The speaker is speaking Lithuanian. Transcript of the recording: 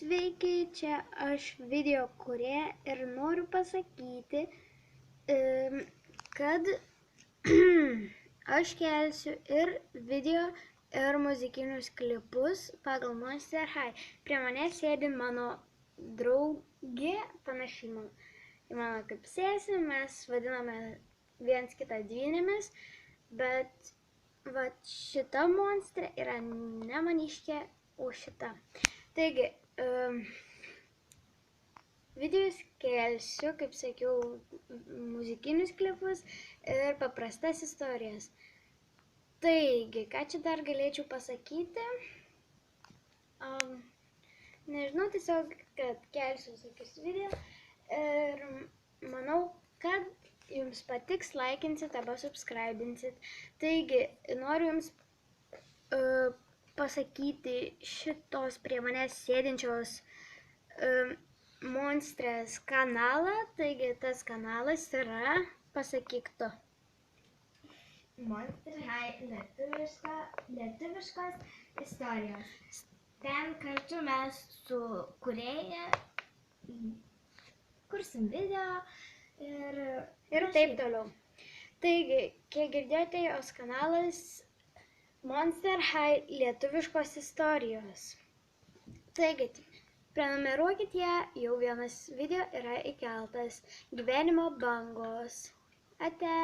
Sveiki, čia aš video kūrėja ir noriu pasakyti, kad aš kelsiu ir video ir muzikinius klipus pagal Monster High. Prie manęs sėdi mano draugė, panašiai į mano kaip sesė, mes vadiname viens kitą dvynėmis, bet va šita monstrė yra ne maniškė, o šita. Taigi, videos kelsiu, kaip sakiau, muzikinius klipus ir paprastas istorijas. Taigi, ką čia dar galėčiau pasakyti? Nežinau, tiesiog, kad kelsiu visokius video ir manau, kad jums patiks, laikinsit arba subscribinsit. Taigi, noriu jums pasakyti šitos prie manęs sėdinčios monstrės kanalą. Taigi, tas kanalas yra, pasakyk tu. Monster High lietuviškos istorijos. Ten kartu mes su kūrėja kursim video ir taip toliau. Taigi, kiek girdėjote, jos kanalas Monster High lietuviškos istorijos. Taigi, prenumeruokit ją, jau vienas video yra įkeltas. Gyvenimo bangos. Ate.